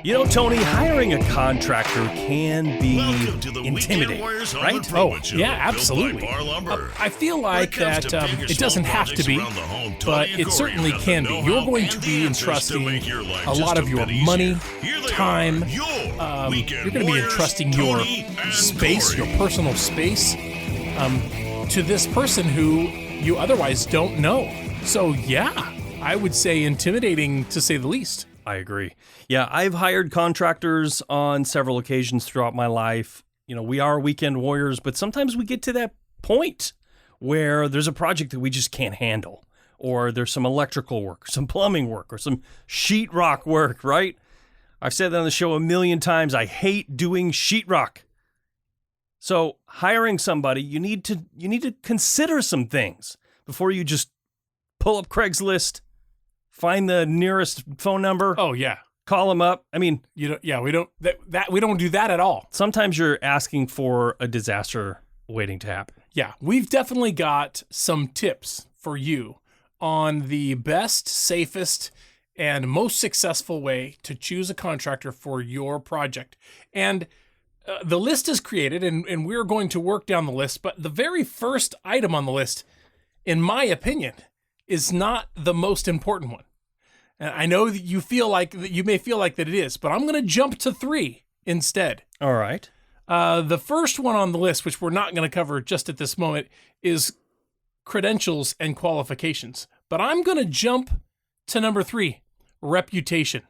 You know, Tony, hiring a contractor can be intimidating, right? Oh, yeah, absolutely. I feel like that it doesn't have to be, but it certainly can be. You're going to be entrusting a lot of your money, time. You're going to be entrusting your space, your personal space, to this person who you otherwise don't know. So, yeah, I would say intimidating to say the least. I agree. Yeah, I've hired contractors on several occasions throughout my life. You know, we are weekend warriors, but sometimes we get to that point where there's a project that we just can't handle, or there's some electrical work, some plumbing work, or some sheetrock work, right? I've said that on the show a million times. I hate doing sheetrock. So hiring somebody, you need to consider some things before you just pull up Craigslist, find the nearest phone number. Oh yeah, call them up. I mean, we don't we don't do that at all. Sometimes you're asking for a disaster waiting to happen. Yeah, we've definitely got some tips for you on the best, safest, and most successful way to choose a contractor for your project. And the list is created, and we're going to work down the list. But the very first item on the list, in my opinion, is not the most important one. And I know that you may feel like that it is, but I'm going to jump to 3 instead. All right. The first one on the list, which we're not going to cover just at this moment, is credentials and qualifications. But I'm going to jump to number 3, reputation.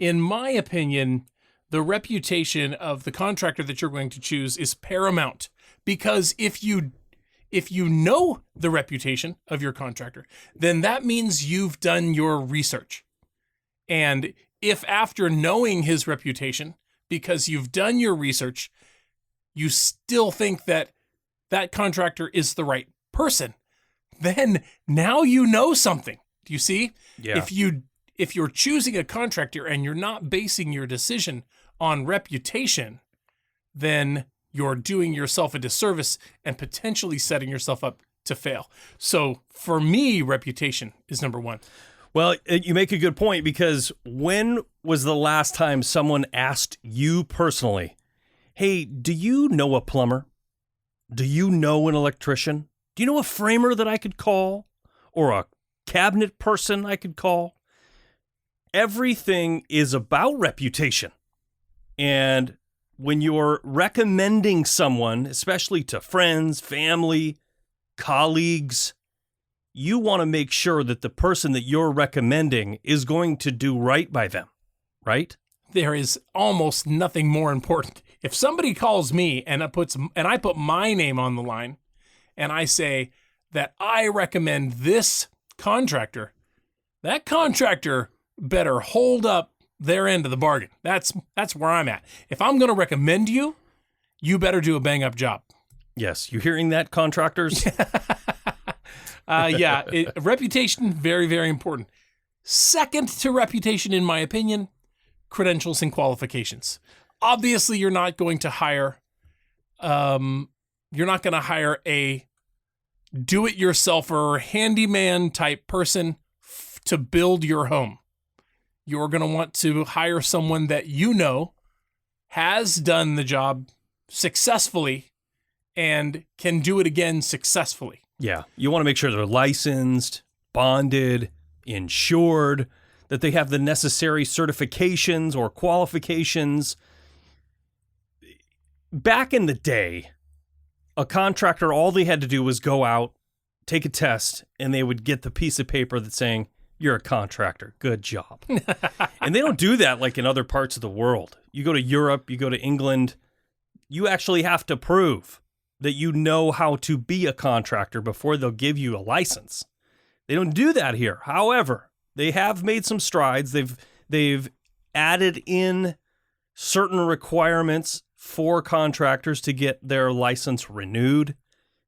In my opinion, the reputation of the contractor that you're going to choose is paramount, because if you know the reputation of your contractor, then that means you've done your research. And if after knowing his reputation, because you've done your research, you still think that that contractor is the right person, then now you know something. Do you see? Yeah. If you're choosing a contractor and you're not basing your decision on reputation, then you're doing yourself a disservice and potentially setting yourself up to fail. So for me, reputation is number 1. Well, you make a good point, because when was the last time someone asked you personally, hey, do you know a plumber? Do you know an electrician? Do you know a framer that I could call? Or a cabinet person I could call? Everything is about reputation. And when you're recommending someone, especially to friends, family, colleagues, you want to make sure that the person that you're recommending is going to do right by them, right? There is almost nothing more important. If somebody calls me and I put my name on the line and I say that I recommend this contractor, that contractor better hold up their end of the bargain. That's where I'm at. If I'm going to recommend you, you better do a bang-up job. Yes, you hearing that, contractors? Reputation, very, very important. Second to reputation, in my opinion, credentials and qualifications. Obviously, you're not going to hire a do-it-yourselfer, handyman type person to build your home. You're going to want to hire someone that you know has done the job successfully and can do it again successfully. Yeah, you want to make sure they're licensed, bonded, insured, that they have the necessary certifications or qualifications. Back in the day, a contractor, all they had to do was go out, take a test, and they would get the piece of paper that's saying, you're a contractor. Good job. And they don't do that like in other parts of the world. You go to Europe, you go to England, you actually have to prove that you know how to be a contractor before they'll give you a license. They don't do that here. However, they have made some strides. They've added in certain requirements for contractors to get their license renewed.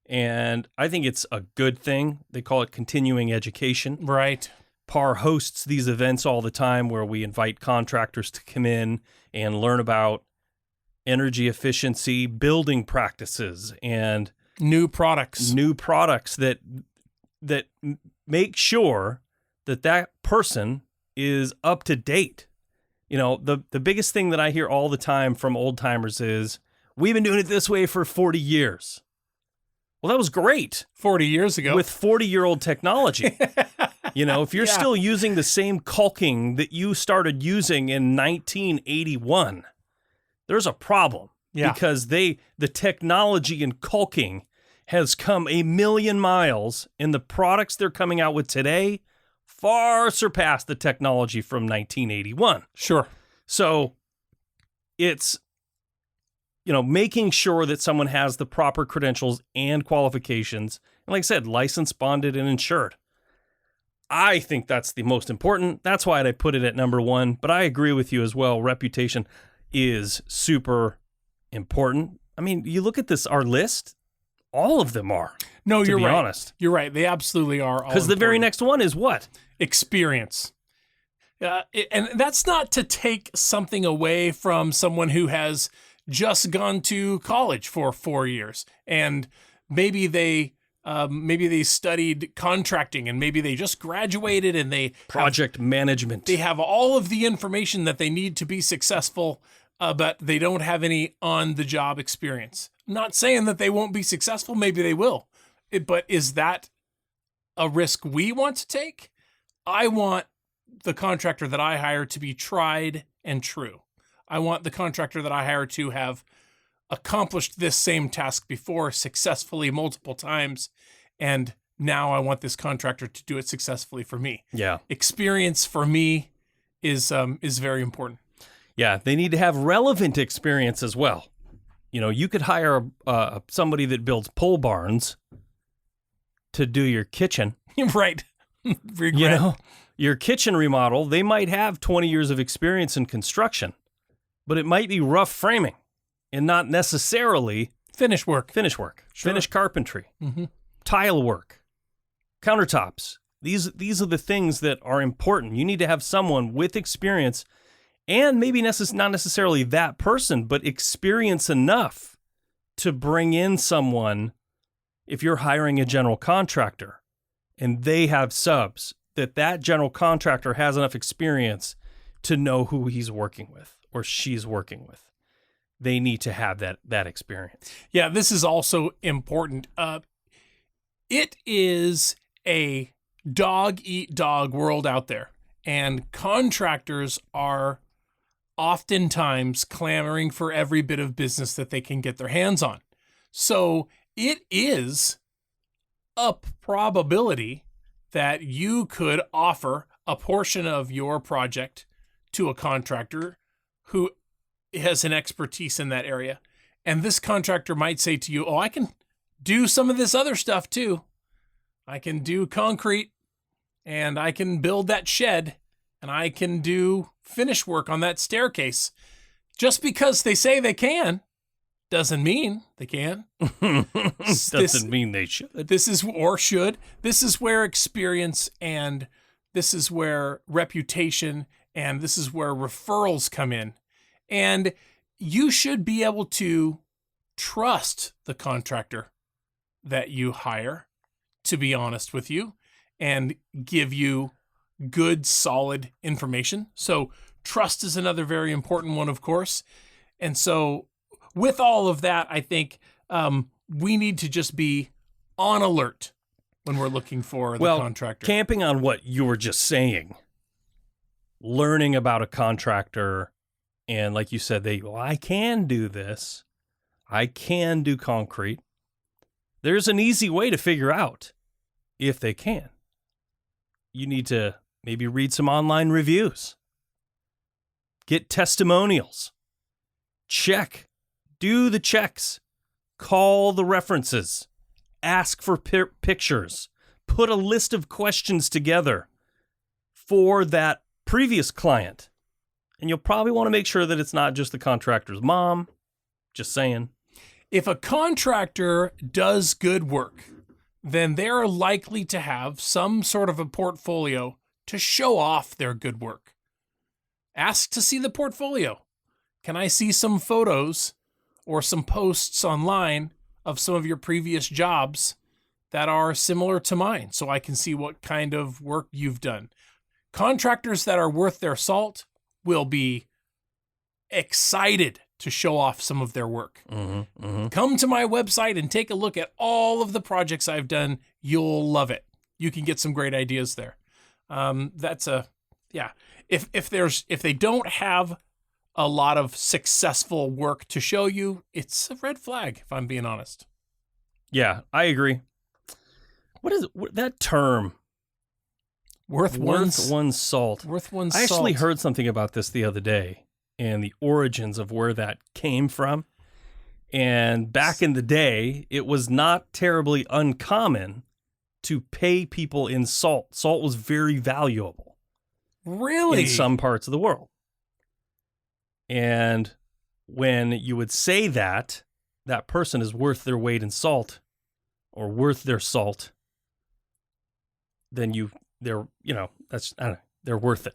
And I think it's a good thing. They call it continuing education. Right. PARR hosts these events all the time where we invite contractors to come in and learn about energy efficiency, building practices, and new products that make sure that person is up to date. The biggest thing that I hear all the time from old timers is, we've been doing it this way for 40 years. Well, that was great 40 years ago. with 40-year-old technology. If you're still using the same caulking that you started using in 1981, there's a problem. Yeah. Because the technology in caulking has come a million miles, and the products they're coming out with today far surpass the technology from 1981. Sure. So it's, making sure that someone has the proper credentials and qualifications. And like I said, licensed, bonded, and insured. I think that's the most important. That's why I put it at number 1. But I agree with you as well. Reputation is super important. I mean, you look at our list, all of them are. No, you're right. Honest. You're right. They absolutely are. Because the very next one is what? Experience. And that's not to take something away from someone who has just gone to college for 4 years, and maybe they studied contracting, and maybe they just graduated, and they project management. They have all of the information that they need to be successful, but they don't have any on-the-job experience. I'm not saying that they won't be successful. Maybe they will. But is that a risk we want to take? I want the contractor that I hire to be tried and true. I want the contractor that I hire to have accomplished this same task before successfully multiple times, and now I want this contractor to do it successfully for me. Yeah. Experience for me is very important. Yeah, they need to have relevant experience as well. You could hire somebody that builds pole barns to do your kitchen. Right. Regret. Your kitchen remodel, they might have 20 years of experience in construction, but it might be rough framing and not necessarily finish work. Sure. Finish carpentry, Mm-hmm. tile work, countertops. These are the things that are important. You need to have someone with experience, and maybe not necessarily that person, but experience enough to bring in someone. If you're hiring a general contractor and they have subs, that general contractor has enough experience to know who he's working with or she's working with. They need to have that experience. Yeah, this is also important. It is a dog-eat-dog world out there, and contractors are oftentimes clamoring for every bit of business that they can get their hands on. So it is a probability that you could offer a portion of your project to a contractor who has an expertise in that area. And this contractor might say to you, oh, I can do some of this other stuff too. I can do concrete, and I can build that shed, and I can do finish work on that staircase. Just because they say they can doesn't mean they can. Doesn't mean they should. This is where experience, and this is where reputation, and this is where referrals come in. And you should be able to trust the contractor that you hire to be honest with you and give you good, solid information. So trust is another very important one, of course. And so with all of that, I think we need to just be on alert when we're looking for the contractor. Camping on what you were just saying, learning about a contractor, and like you said, I can do this. I can do concrete. There's an easy way to figure out if they can. You need to maybe read some online reviews. Get testimonials. Do the checks. Call the references. Ask for pictures. Put a list of questions together for that previous client. And you'll probably want to make sure that it's not just the contractor's mom. Just saying. If a contractor does good work, then they're likely to have some sort of a portfolio to show off their good work. Ask to see the portfolio. Can I see some photos or some posts online of some of your previous jobs that are similar to mine, so I can see what kind of work you've done? Contractors that are worth their salt will be excited to show off some of their work. Come to my website and take a look at all of the projects I've done. You'll love it. You can get some great ideas there. If they don't have a lot of successful work to show you, it's a red flag, if I'm being honest. Yeah, I agree. What is that term? Worth one's salt. Worth one's I actually salt. heard something about this the other day and the origins of where that came from. And back in the day, it was not terribly uncommon to pay people in salt. Salt was very valuable. Really? In some parts of the world. And when you would say that person is worth their weight in salt or worth their salt, then they're worth it.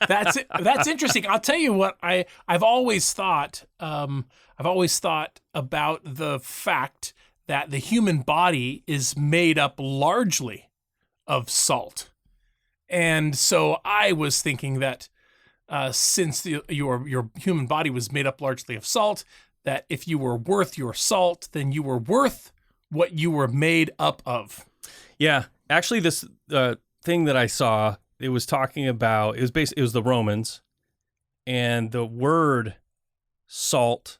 That's interesting. I'll tell you what I've always thought about the fact that the human body is made up largely of salt. And so I was thinking that since your human body was made up largely of salt, that if you were worth your salt, then you were worth what you were made up of. Yeah. Actually, this thing that I saw, it was talking about, it was the Romans, and the word salt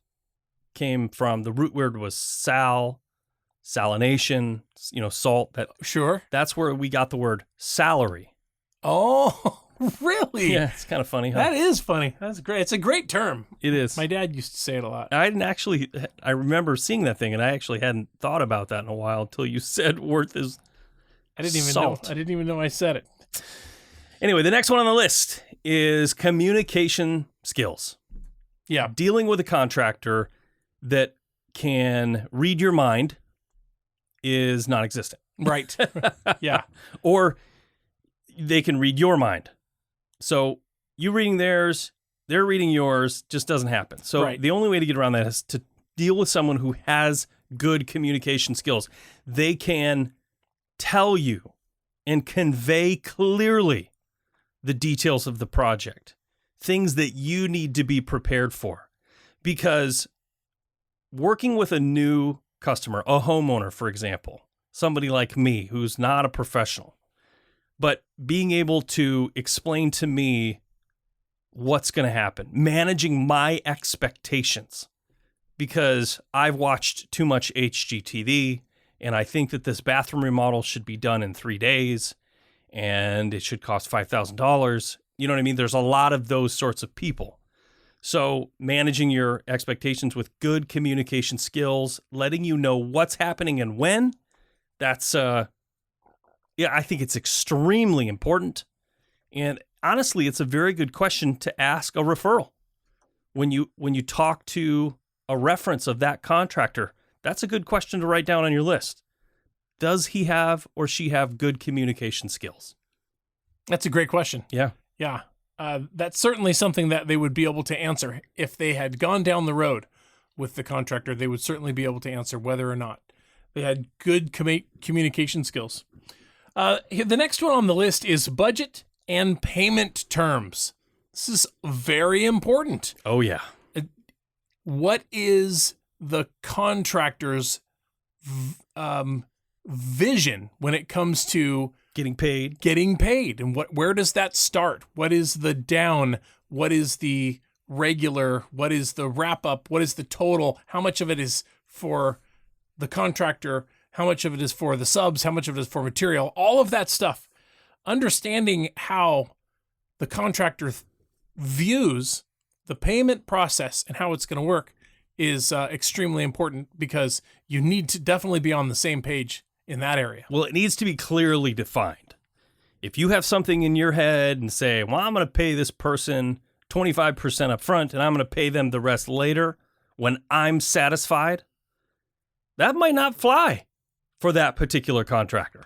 came from, the root word was salination, salt. Sure. That's where we got the word salary. Oh, really? Yeah, it's kind of funny, huh? That is funny. That's great. It's a great term. It is. My dad used to say it a lot. I remember seeing that thing, and I actually hadn't thought about that in a while until you said worth is salt. I didn't even know I said it. Anyway, the next one on the list is communication skills. Yeah. Dealing with a contractor that can read your mind is non-existent. Right. Yeah. Or they can read your mind. So you reading theirs, they're reading yours, just doesn't happen. So right. The only way to get around that is to deal with someone who has good communication skills. They can tell you and convey clearly the details of the project, things that you need to be prepared for. Because working with a new customer, a homeowner, for example, somebody like me who's not a professional, but being able to explain to me what's going to happen, managing my expectations, because I've watched too much HGTV and I think that this bathroom remodel should be done in 3 days and it should cost $5,000. You know what I mean? There's a lot of those sorts of people. So managing your expectations with good communication skills, letting you know what's happening and when, that's, I think it's extremely important. And honestly, it's a very good question to ask a referral. When you talk to a reference of that contractor, that's a good question to write down on your list. Does he have or she have good communication skills? That's a great question. Yeah. Yeah. That's certainly something that they would be able to answer. If they had gone down the road with the contractor, they would certainly be able to answer whether or not they had good communication skills. The next one on the list is budget and payment terms. This is very important. Oh, yeah. What is the contractor's vision when it comes to getting paid, and where does that start? What is the down? What is the regular? What is the wrap up? What is the total? How much of it is for the contractor? How much of it is for the subs? How much of it is for material? All of that stuff. Understanding how the contractor views the payment process and how it's going to work is extremely important, because you need to definitely be on the same page in that area. Well, it needs to be clearly defined. If you have something in your head and say, well, I'm going to pay this person 25% up front and I'm going to pay them the rest later when I'm satisfied, that might not fly for that particular contractor.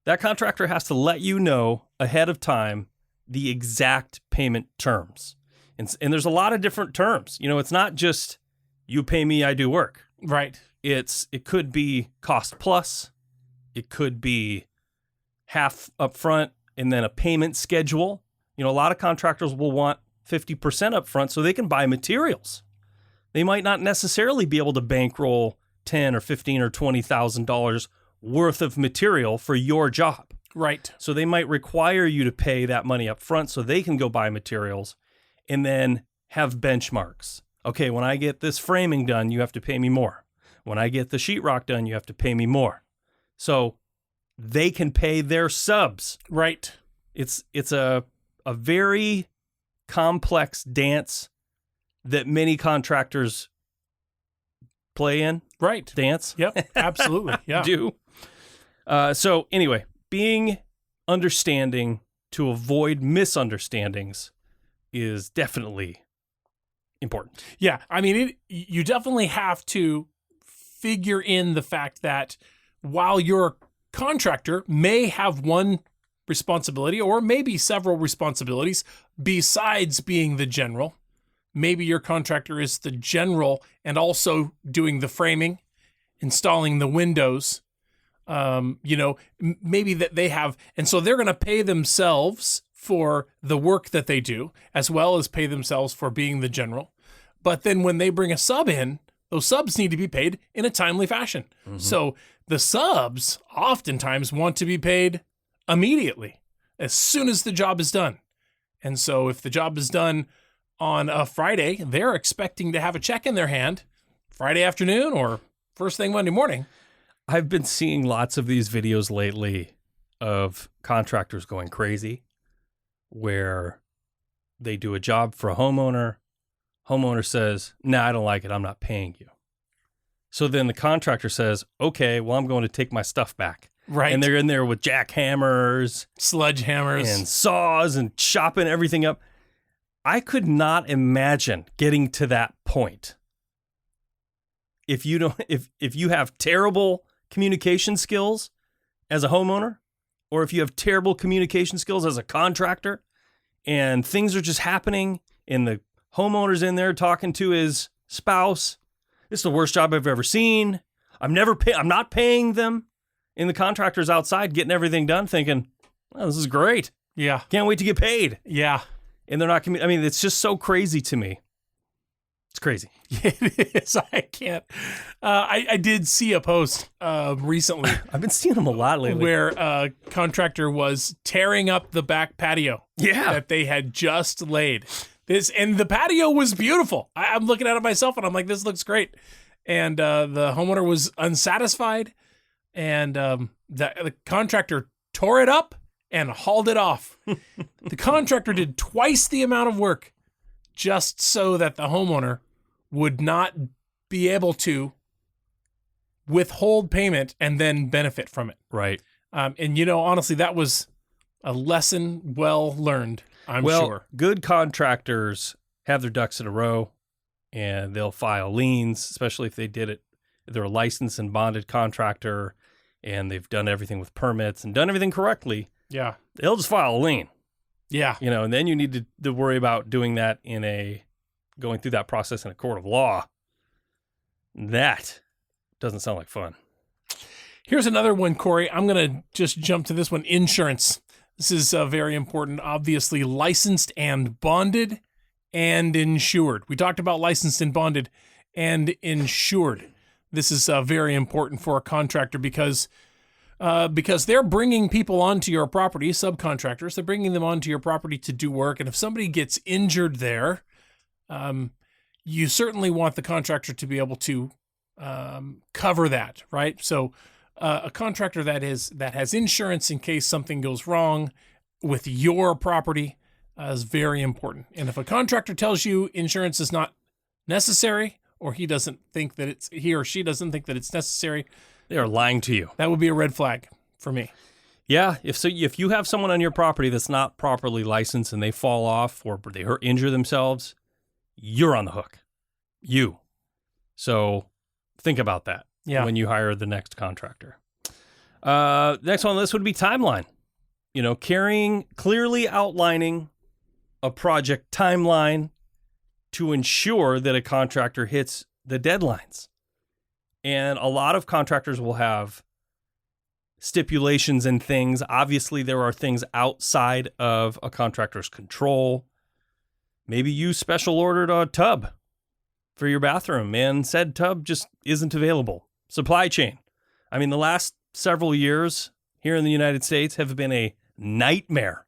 That contractor has to let you know ahead of time the exact payment terms. And there's a lot of different terms. It's not just you pay me, I do work. Right. It could be cost plus. It could be half up front and then a payment schedule. A lot of contractors will want 50% up front so they can buy materials. They might not necessarily be able to bankroll $10 or $15 or $20,000 worth of material for your job. Right. So they might require you to pay that money up front so they can go buy materials and then have benchmarks. Okay, when I get this framing done, you have to pay me more. When I get the sheetrock done, you have to pay me more. So they can pay their subs. Right. It's a very complex dance that many contractors play in. Right. Dance. Yep. Absolutely. Yeah. Do. So anyway, being understanding to avoid misunderstandings is definitely important. Yeah. I mean, you definitely have to figure in the fact that while your contractor may have one responsibility or maybe several responsibilities besides being the general, maybe your contractor is the general and also doing the framing, installing the windows, maybe that they have, and so they're going to pay themselves for the work that they do, as well as pay themselves for being the general. But then when they bring a sub in, those subs need to be paid in a timely fashion. Mm-hmm. So the subs oftentimes want to be paid immediately, as soon as the job is done. And so if the job is done on a Friday, they're expecting to have a check in their hand Friday afternoon or first thing Monday morning. I've been seeing lots of these videos lately of contractors going crazy where they do a job for a homeowner. Homeowner says, "Nah, I don't like it. I'm not paying you." So then the contractor says, "Okay, well, I'm going to take my stuff back." Right. And they're in there with jackhammers, sledgehammers, and saws and chopping everything up. I could not imagine getting to that point. If you don't, if you have terrible communication skills as a homeowner, or if you have terrible communication skills as a contractor, and things are just happening, and the homeowner's in there talking to his spouse, "This is the worst job I've ever seen. I'm not paying them," and the contractor's outside getting everything done, thinking, "Oh, this is great. Yeah, can't wait to get paid." Yeah, and they're not. I mean, it's just so crazy to me. It's crazy. It is. I can't. I did see a post recently. I've been seeing them a lot lately. Where a contractor was tearing up the back patio. Yeah. That they had just laid. And the patio was beautiful. I'm looking at it myself and I'm like, this looks great. And the homeowner was unsatisfied. And the contractor tore it up and hauled it off. The contractor did twice the amount of work just so that the homeowner would not be able to withhold payment and then benefit from it. Right. And, honestly, that was a lesson well learned, I'm well, sure. Good contractors have their ducks in a row, and they'll file liens, especially if they did it. They're a licensed and bonded contractor, and they've done everything with permits and done everything correctly. Yeah. They'll just file a lien. Yeah. And then you need to worry about doing that going through that process in a court of law. That doesn't sound like fun. Here's another one, Corey. I'm going to just jump to this one. Insurance. This is very important. Obviously, licensed and bonded and insured. We talked about licensed and bonded and insured. This is very important for a contractor because they're bringing people onto your property, subcontractors. They're bringing them onto your property to do work. And if somebody gets injured there, you certainly want the contractor to be able to cover that, right? So a contractor that has insurance in case something goes wrong with your property is very important. And if a contractor tells you insurance is not necessary, or he or she doesn't think that it's necessary, they are lying to you. That would be a red flag for me. Yeah, if you have someone on your property that's not properly licensed and they fall off or they injure themselves, you're on the hook. So think about that when you hire the next contractor. Next on the list would be timeline. Clearly outlining a project timeline to ensure that a contractor hits the deadlines. And a lot of contractors will have stipulations and things. Obviously, there are things outside of a contractor's control. Maybe you special ordered a tub for your bathroom and said tub just isn't available. Supply chain. I mean, the last several years here in the United States have been a nightmare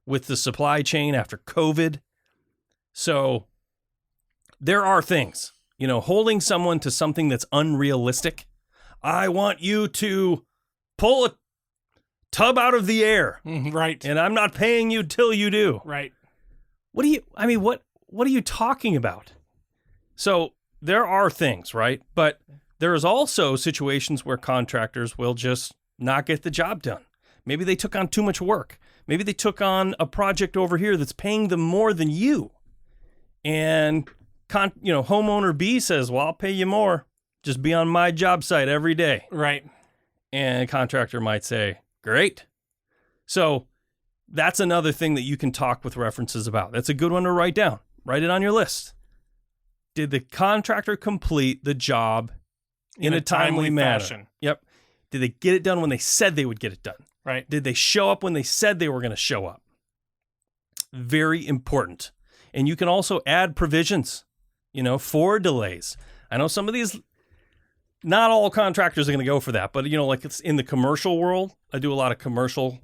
with the supply chain after COVID. So there are things, holding someone to something that's unrealistic. I want you to pull a tub out of the air. Right. And I'm not paying you till you do. Right. What are you talking about? So there are things, right? But there is also situations where contractors will just not get the job done. Maybe they took on too much work. Maybe they took on a project over here that's paying them more than you. And homeowner B says, well, I'll pay you more. Just be on my job site every day. Right. And contractor might say, great. So that's another thing that you can talk with references about. That's a good one to write down. Write it on your list. Did the contractor complete the job in a timely manner? Fashion? Yep. Did they get it done when they said they would get it done? Right. Did they show up when they said they were going to show up? Very important. And you can also add provisions, for delays. I know some of these, not all contractors are going to go for that, but like it's in the commercial world. I do a lot of commercial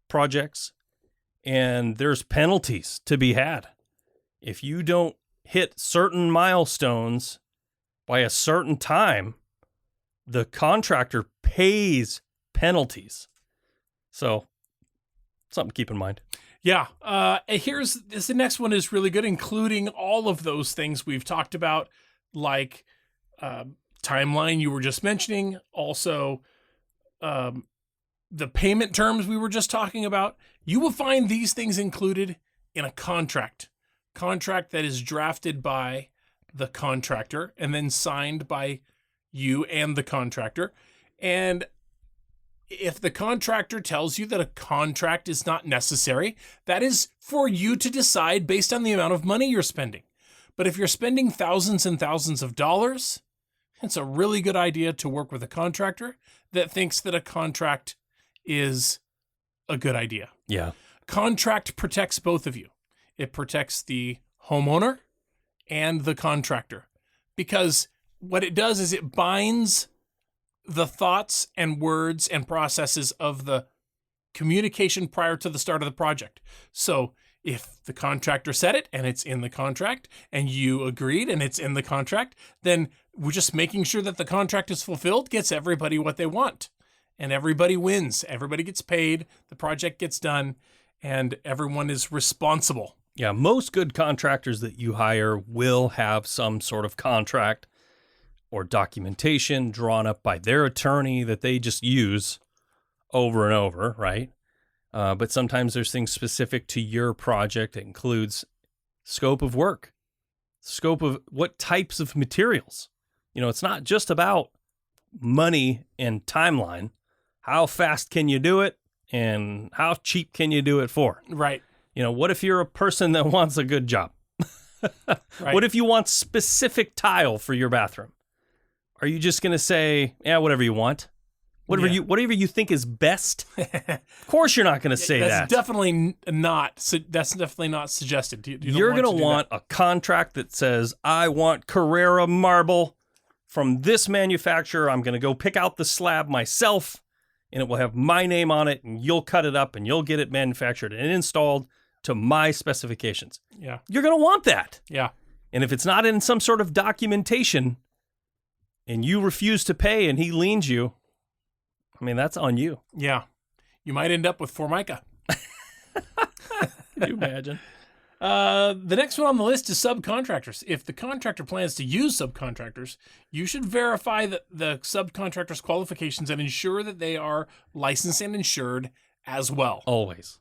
projects, and there's penalties to be had. If you don't hit certain milestones by a certain time, the contractor pays penalties. So, something to keep in mind. Yeah. The next one is really good, including all of those things we've talked about, like timeline you were just mentioning, also the payment terms we were just talking about. You will find these things included in a contract that is drafted by the contractor and then signed by you and the contractor. And if the contractor tells you that a contract is not necessary, that is for you to decide based on the amount of money you're spending. But if you're spending thousands and thousands of dollars, it's a really good idea to work with a contractor that thinks that a contract is a good idea. Yeah. Contract protects both of you. It protects the homeowner and the contractor, because what it does is it binds the thoughts and words and processes of the communication prior to the start of the project. So if the contractor said it and it's in the contract and you agreed and it's in the contract, then we're just making sure that the contract is fulfilled, gets everybody what they want, and everybody wins. Everybody gets paid, the project gets done, and everyone is responsible. Yeah, most good contractors that you hire will have some sort of contract or documentation drawn up by their attorney that they just use over and over, right? But sometimes there's things specific to your project. It includes scope of work, scope of what types of materials. It's not just about money and timeline. How fast can you do it, and how cheap can you do it for? Right. What if you're a person that wants a good job? Right. What if you want specific tile for your bathroom? Are you just going to say, yeah, whatever you want? Whatever you think is best? Of course you're not going to say that. That's definitely not suggested. You're going to want a contract that says, I want Carrara marble from this manufacturer. I'm going to go pick out the slab myself, and it will have my name on it, and you'll cut it up, and you'll get it manufactured and installed to my specifications. Yeah. You're going to want that. Yeah. And if it's not in some sort of documentation and you refuse to pay and he liens you, that's on you. Yeah. You might end up with Formica. Can you imagine? The next one on the list is subcontractors. If the contractor plans to use subcontractors, you should verify that the subcontractor's qualifications and ensure that they are licensed and insured as well. Always.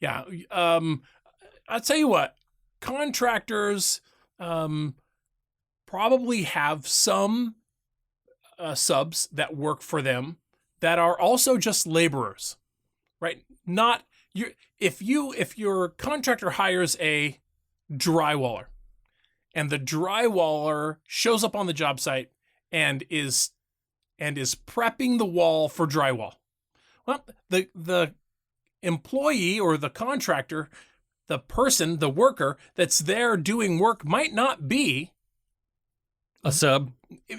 Yeah. I'll tell you what, contractors probably have some subs that work for them that are also just laborers, right? Not you. If your contractor hires a drywaller, and the drywaller shows up on the job site and is prepping the wall for drywall, well, the employee or the contractor the person, the worker that's there doing work might not be A sub.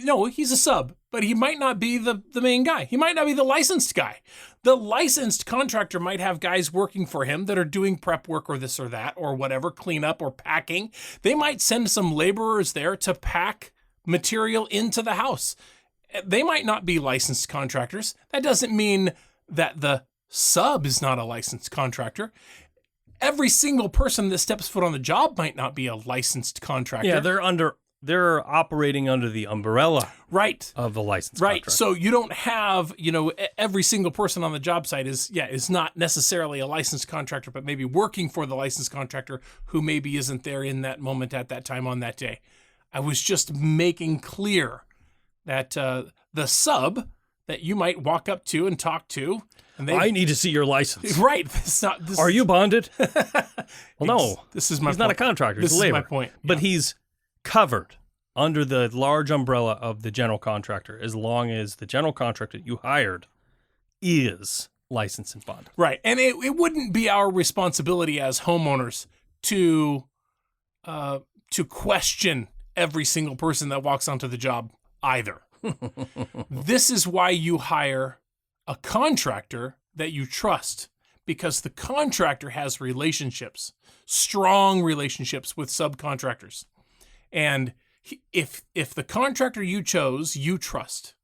no, he's a sub, but he might not be the main guy. He might not be the licensed guy. The licensed contractor might have guys working for him that are doing prep work or this or that or whatever, cleanup or packing. They might send some laborers there to pack material into the house. They might not be licensed contractors. That doesn't mean that the sub is not a licensed contractor. Every single person that steps foot on the job might not be a licensed contractor. Yeah, they're operating under the umbrella right. of the license Right. contract. So you don't have, every single person on the job site is not necessarily a licensed contractor, but maybe working for the licensed contractor who maybe isn't there in that moment at that time on that day. I was just making clear that the sub that you might walk up to and talk to, and I need to see your license. right. This Are you bonded? Well, no. This is my He's point. not a contractor. This He's a is laborer. my point. But he's covered under the large umbrella of the general contractor as long as the general contractor you hired is licensed and bonded. Right. And it wouldn't be our responsibility as homeowners to question every single person that walks onto the job either. This is why you hire a contractor that you trust, because the contractor has relationships, strong relationships with subcontractors. And if the contractor you chose, you trust,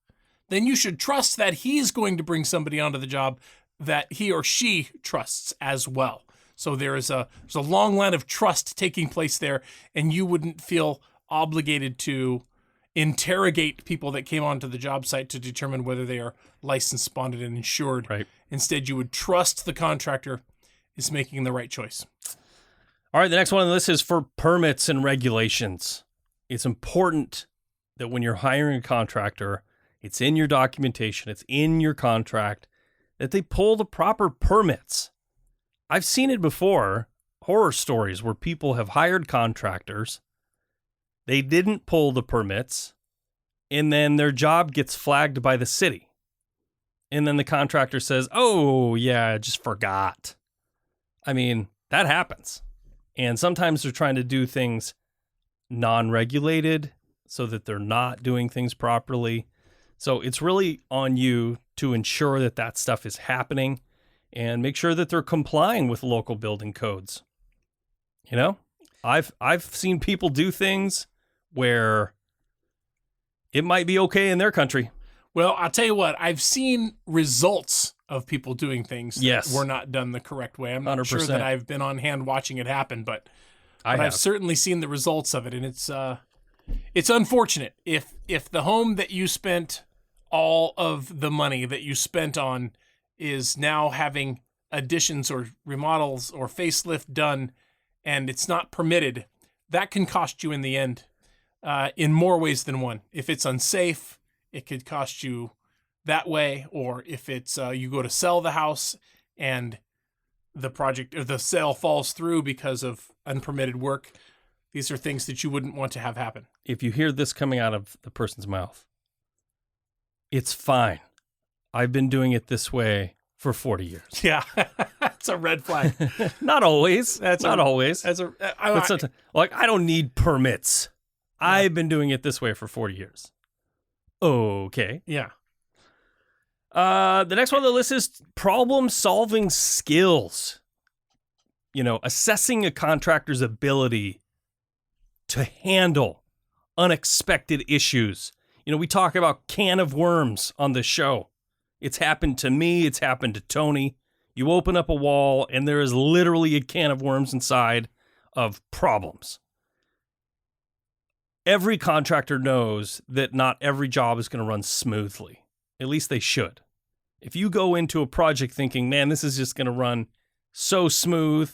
then you should trust that he's going to bring somebody onto the job that he or she trusts as well. So there's a long line of trust taking place there, and you wouldn't feel obligated to interrogate people that came onto the job site to determine whether they are licensed, bonded, and insured. Right. Instead, you would trust the contractor is making the right choice. All right, the next one on the list is for permits and regulations. It's important that when you're hiring a contractor, it's in your documentation, it's in your contract, that they pull the proper permits. I've seen it before, horror stories where people have hired contractors, they didn't pull the permits, and then their job gets flagged by the city. And then the contractor says, oh, yeah, I just forgot. I mean, that happens. And sometimes they're trying to do things non-regulated so that they're not doing things properly. So it's really on you to ensure that that stuff is happening and make sure that they're complying with local building codes. You know, I've seen people do things where it might be okay in their country. Well, I'll tell you what, I've seen results of people doing things Yes. that were not done the correct way. I'm not 100%. sure that I've been on hand watching it happen, but I have. I've certainly seen the results of it, and it's unfortunate if the home that you spent all of the money that you spent on is now having additions or remodels or facelift done, and it's not permitted. That can cost you in the end, in more ways than one. If it's unsafe, it could cost you that way, or if it's you go to sell the house and the project or the sale falls through because of unpermitted work. These are things that you wouldn't want to have happen. If you hear this coming out of the person's mouth, it's fine. I've been doing it this way for 40 years. Yeah, that's a red flag. Not always. Not always. That's But sometimes, like, I don't need permits. Yeah. I've been doing it this way for 40 years. Okay. Yeah. The next one on the list is problem-solving skills. You know, assessing a contractor's ability to handle unexpected issues. You know, we talk about can of worms on the show. It's happened to me. It's happened to Tony. You open up a wall and there is literally a can of worms inside of problems. Every contractor knows that not every job is going to run smoothly. At least they should. If you go into a project thinking, man, this is just going to run so smooth.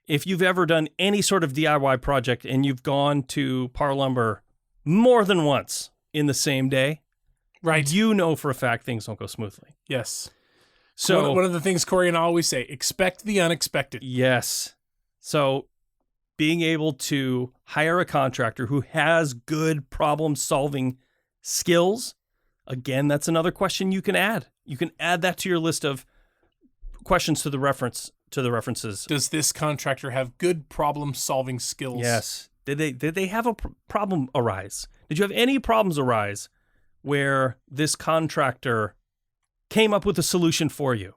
If you've ever done any sort of DIY project and you've gone to PARR Lumber more than once in the same day, right, you know for a fact things don't go smoothly. Yes. So one of the things Corey and I always say, expect the unexpected. Yes. So being able to hire a contractor who has good problem-solving skills, again, that's another question you can add. You can add that to your list of questions to the reference to the references. Does this contractor have good problem-solving skills? Yes. Did they have a problem arise? Did you have any problems arise where this contractor came up with a solution for you?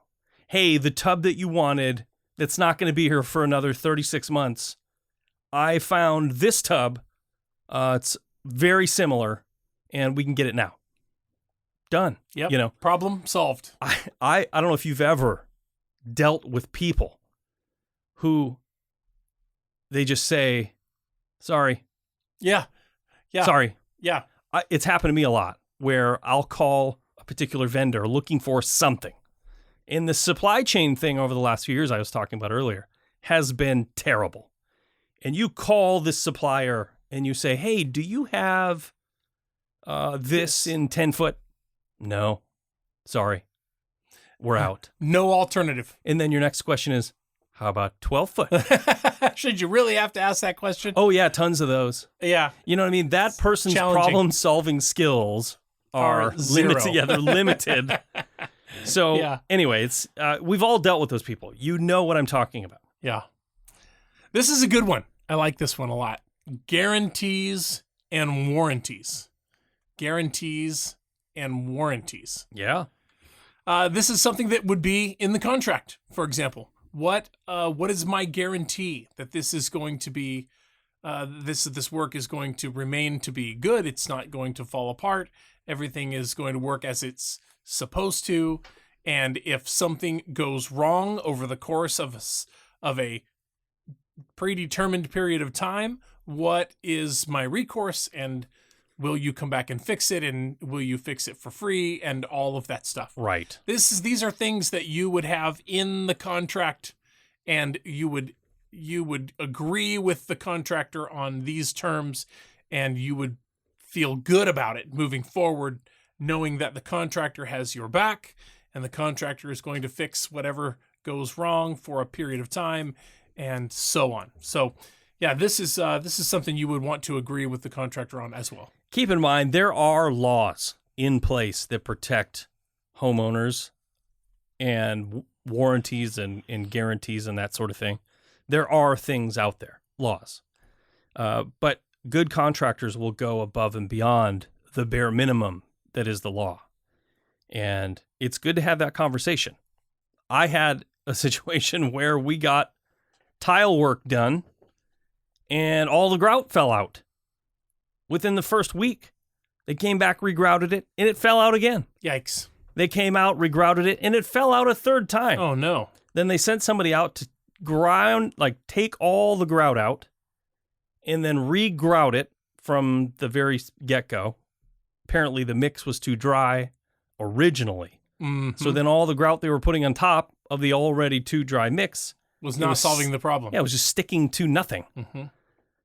Hey, the tub that you wanted that's not going to be here for another 36 months, I found this tub. It's very similar, and we can get it now. Done. Yep. You know, Problem solved. I don't know if you've ever dealt with people who they just say, sorry. Yeah. Yeah. Sorry. Yeah. It's happened to me a lot where I'll call a particular vendor looking for something. And the supply chain thing over the last few years I was talking about earlier has been terrible. And you call this supplier and you say, hey, do you have this in 10 foot? No. Sorry. We're out. No alternative. And then your next question is, how about 12 foot? Should you really have to ask that question? Oh, yeah, tons of those. Yeah. You know what I mean? That person's problem-solving skills are zero. limited. Yeah, they're limited. So Yeah. anyway, it's we've all dealt with those people. You know what I'm talking about. Yeah. This is a good one. I like this one a lot. Guarantees and warranties. Guarantees and warranties. Yeah. This is something that would be in the contract, for example. What is my guarantee that this is going to be this work is going to remain to be good? It's not going to fall apart. Everything is going to work as it's supposed to. And if something goes wrong over the course of a predetermined period of time, what is my recourse? And will you come back and fix it? And will you fix it for free? And all of that stuff. Right. These are things that you would have in the contract, and you would agree with the contractor on these terms, and you would feel good about it moving forward, knowing that the contractor has your back and the contractor is going to fix whatever goes wrong for a period of time, and so on. So, yeah, this is something you would want to agree with the contractor on as well. Keep in mind, there are laws in place that protect homeowners and warranties and guarantees and that sort of thing. There are things out there, laws. But good contractors will go above and beyond the bare minimum that is the law. And it's good to have that conversation. I had a situation where we got tile work done and all the grout fell out. Within the first week, they came back, regrouted it, and it fell out again. Yikes. They came out, regrouted it, and it fell out a third time. Oh, no. Then they sent somebody out to take all the grout out and then re-grout it from the very get-go. Apparently, the mix was too dry originally. Mm-hmm. So then all the grout they were putting on top of the already too dry mix was not solving the problem. Yeah, it was just sticking to nothing. Mm-hmm.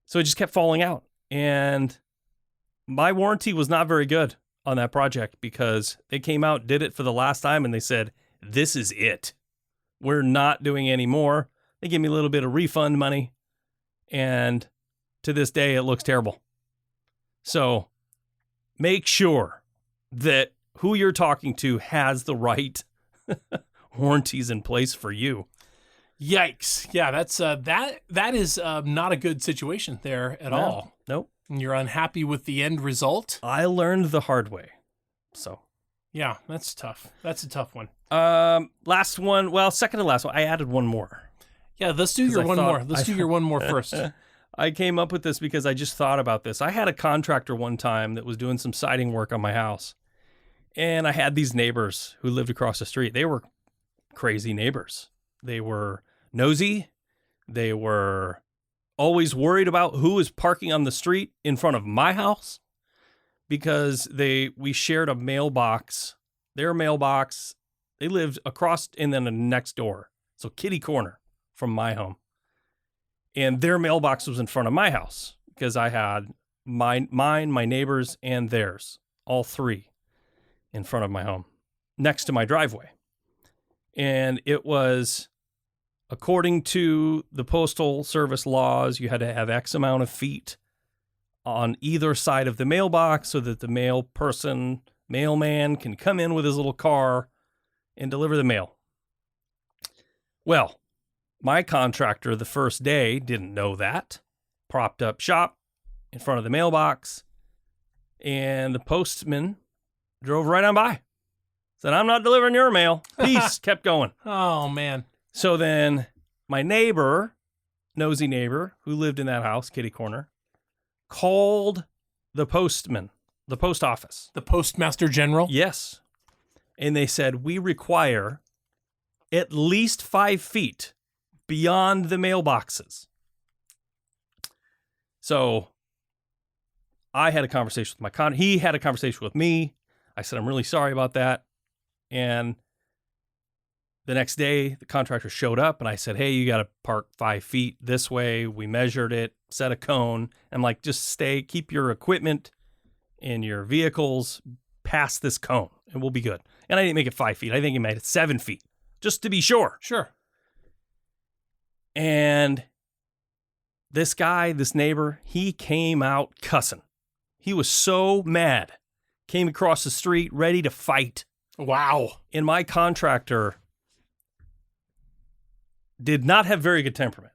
So it just kept falling out. And my warranty was not very good on that project because they came out, did it for the last time, and they said, this is it. We're not doing any more. They gave me a little bit of refund money, and to this day, it looks terrible. So make sure that who you're talking to has the right warranties in place for you. Yikes. Yeah, that's that is not a good situation there at all. Nope. And you're unhappy with the end result. I learned the hard way. So yeah, that's tough. That's a tough one. Last one. Well, second to last one. I added one more. Yeah, let's do your one more. Let's do your one more first. I came up with this because I just thought about this. I had a contractor one time that was doing some siding work on my house. And I had these neighbors who lived across the street. They were crazy neighbors. They were nosy. They were always worried about who was parking on the street in front of my house because we shared a mailbox. Their mailbox, they lived across and then the next door. So kitty corner from my home. And their mailbox was in front of my house because I had mine, my neighbors, and theirs, all three in front of my home, next to my driveway. And it was, according to the Postal Service laws, you had to have X amount of feet on either side of the mailbox so that the mailman can come in with his little car and deliver the mail. Well, My contractor the first day didn't know that, propped up shop in front of the mailbox, and the postman drove right on by. Said, I'm not delivering your mail. Peace. Kept going. Oh, man. So then my neighbor, nosy neighbor, who lived in that house, kitty corner, called the postman, the post office. The Postmaster General? Yes. And they said, we require at least 5 feet beyond the mailboxes. So I had a conversation with he had a conversation with me. I said, I'm really sorry about that. And the next day, the contractor showed up and I said, hey, you got to park 5 feet this way. We measured it, set a cone. I'm like, just keep your equipment and your vehicles past this cone and we'll be good. And I didn't make it 5 feet. I think he made it 7 feet just to be sure. Sure. And this guy, this neighbor, he came out cussing. He was so mad. Came across the street ready to fight. Wow. And my contractor did not have very good temperament.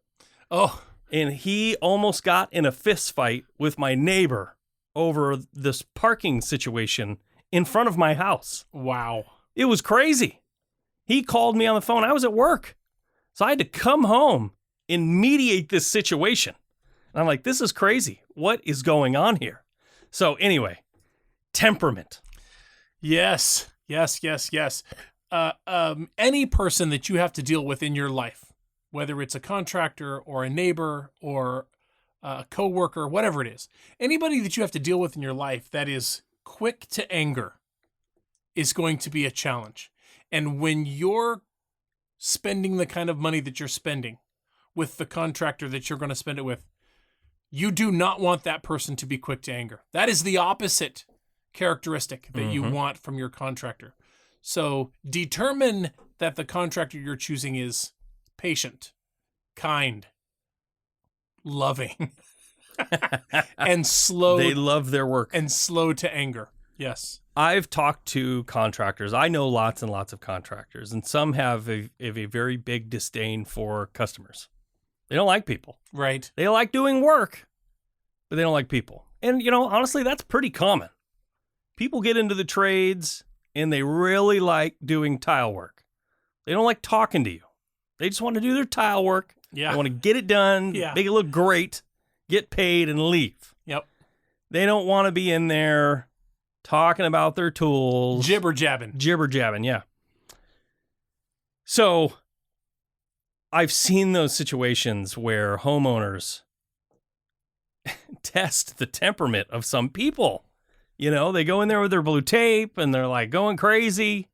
Oh. And he almost got in a fist fight with my neighbor over this parking situation in front of my house. Wow. It was crazy. He called me on the phone. I was at work. So I had to come home and mediate this situation. And I'm like, this is crazy. What is going on here? So anyway, temperament. Yes. Any person that you have to deal with in your life, whether it's a contractor or a neighbor or a coworker, whatever it is, anybody that you have to deal with in your life that is quick to anger is going to be a challenge. And when you're spending the kind of money that you're spending with the contractor that you're going to spend it with, you do not want that person to be quick to anger. That is the opposite characteristic that you want from your contractor. So determine that the contractor you're choosing is patient, kind, loving, and slow. They love their work. And slow to anger. Yes. I've talked to contractors. I know lots and lots of contractors, and some have a very big disdain for customers. They don't like people. Right. They like doing work, but they don't like people. And, honestly, that's pretty common. People get into the trades, and they really like doing tile work. They don't like talking to you. They just want to do their tile work. Yeah. They want to get it done, make it look great, get paid, and leave. Yep. They don't want to be in there talking about their tools. Jibber-jabbing, yeah. So I've seen those situations where homeowners test the temperament of some people. They go in there with their blue tape and they're like going crazy.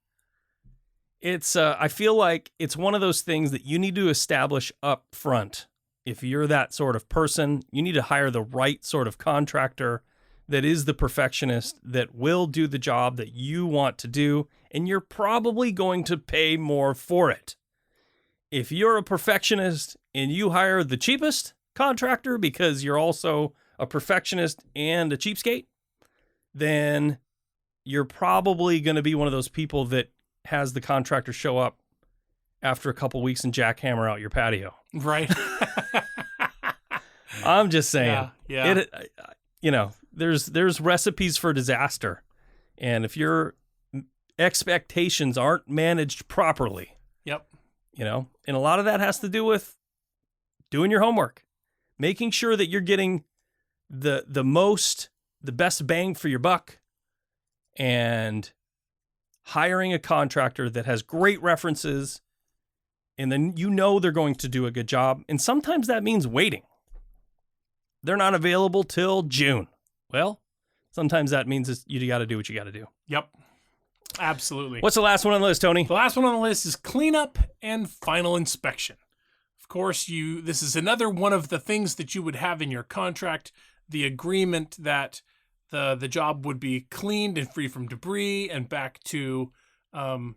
It's I feel like it's one of those things that you need to establish up front. If you're that sort of person, you need to hire the right sort of contractor that is the perfectionist, that will do the job that you want to do, and you're probably going to pay more for it. If you're a perfectionist and you hire the cheapest contractor because you're also a perfectionist and a cheapskate, then you're probably going to be one of those people that has the contractor show up after a couple weeks and jackhammer out your patio. Right. I'm just saying. Yeah. There's recipes for disaster. And if your expectations aren't managed properly. Yep. And a lot of that has to do with doing your homework, making sure that you're getting the best bang for your buck, and hiring a contractor that has great references, and then they're going to do a good job. And sometimes that means waiting. They're not available till June. Well, sometimes that means you got to do what you got to do. Yep. Absolutely. What's the last one on the list, Tony? The last one on the list is cleanup and final inspection. Of course, this is another one of the things that you would have in your contract, the agreement that the job would be cleaned and free from debris and back to a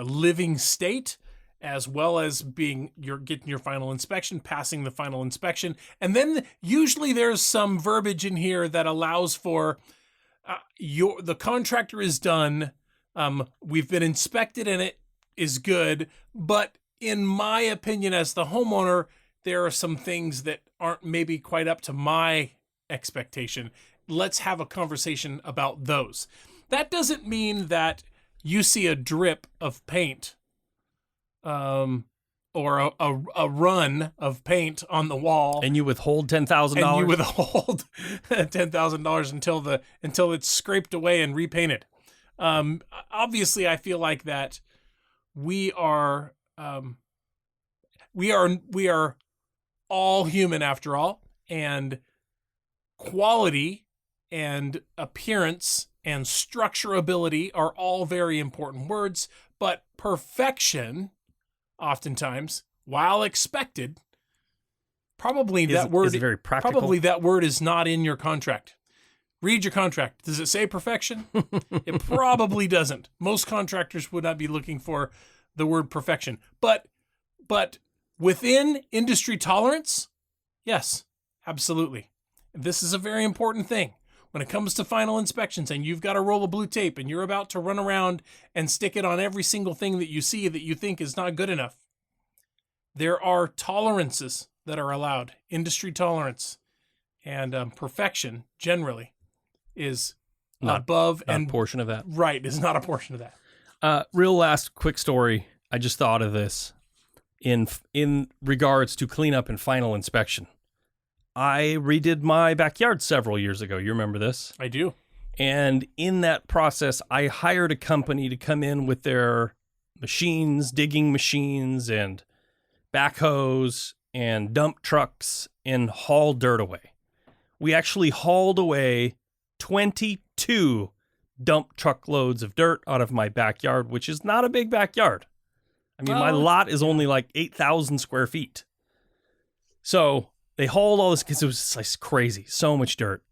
living state, as well as getting your final inspection, passing the final inspection. And then usually there's some verbiage in here that allows for the contractor is done. We've been inspected and it is good, but in my opinion, as the homeowner, there are some things that aren't maybe quite up to my expectation. Let's have a conversation about those. That doesn't mean that you see a drip of paint, or a run of paint on the wall, And you withhold $10,000? and you withhold $10,000 until it's scraped away and repainted. Obviously, I feel like that we are all human after all, and quality and appearance and structurability are all very important words, but perfection, oftentimes, while expected, probably Is very practical. probably that word is not in your contract. Read your contract. Does it say perfection? It probably doesn't. Most contractors would not be looking for the word perfection. But within industry tolerance, yes, absolutely. This is a very important thing. When it comes to final inspections and you've got a roll of blue tape and you're about to run around and stick it on every single thing that you see that you think is not good enough, there are tolerances that are allowed. Industry tolerance and perfection generally is above not and a portion of that. Right, is not a portion of that. Real last quick story. I just thought of this in regards to cleanup and final inspection. I redid my backyard several years ago. You remember this? I do. And in that process, I hired a company to come in with their machines, digging machines and backhoes and dump trucks, and haul dirt away. We actually hauled away 22 dump truckloads of dirt out of my backyard, which is not a big backyard. I mean, my lot is only like 8,000 square feet. So they hauled all this because it was just like crazy, so much dirt.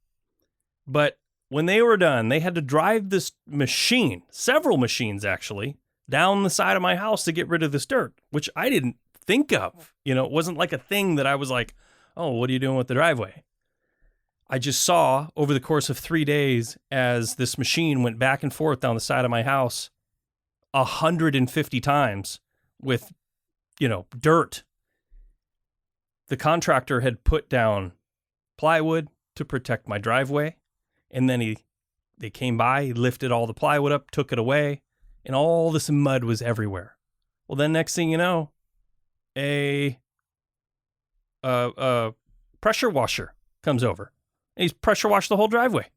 But when they were done, they had to drive this machine, several machines actually, down the side of my house to get rid of this dirt, which I didn't think of. You know, it wasn't like a thing that I was like, oh, what are you doing with the driveway? I just saw over the course of 3 days as this machine went back and forth down the side of my house 150 times with, dirt. The contractor had put down plywood to protect my driveway, and then they came by, he lifted all the plywood up, took it away, and all this mud was everywhere. Well, then next thing you know, a pressure washer comes over, and he's pressure washed the whole driveway.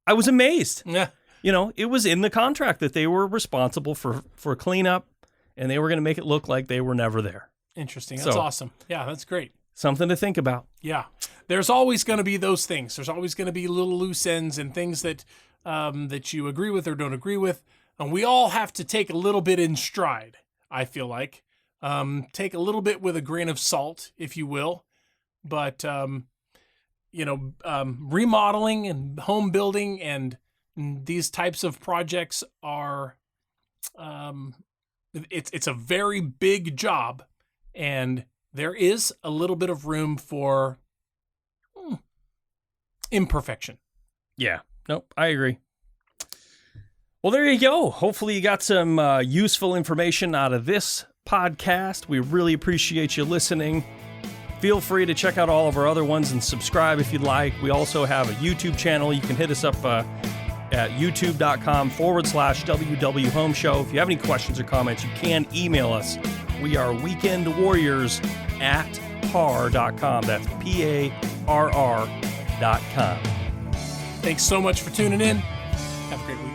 I was amazed. Yeah. It was in the contract that they were responsible for cleanup, and they were going to make it look like they were never there. Interesting. That's awesome. Yeah, that's great. Something to think about. Yeah. There's always going to be those things. There's always going to be little loose ends and things that that you agree with or don't agree with. And we all have to take a little bit in stride, I feel like. Take a little bit with a grain of salt, if you will. But, remodeling and home building and these types of projects are, it's a very big job. And there is a little bit of room for imperfection. Yeah. Nope, I agree. Well, there you go. Hopefully you got some useful information out of this podcast. We really appreciate you listening. Feel free to check out all of our other ones and subscribe if you'd like. We also have a YouTube channel. You can hit us up at youtube.com/WW Home Show. If you have any questions or comments, you can email us. We are weekendwarriors@PARR.com. That's PARR.com. Thanks so much for tuning in. Have a great week.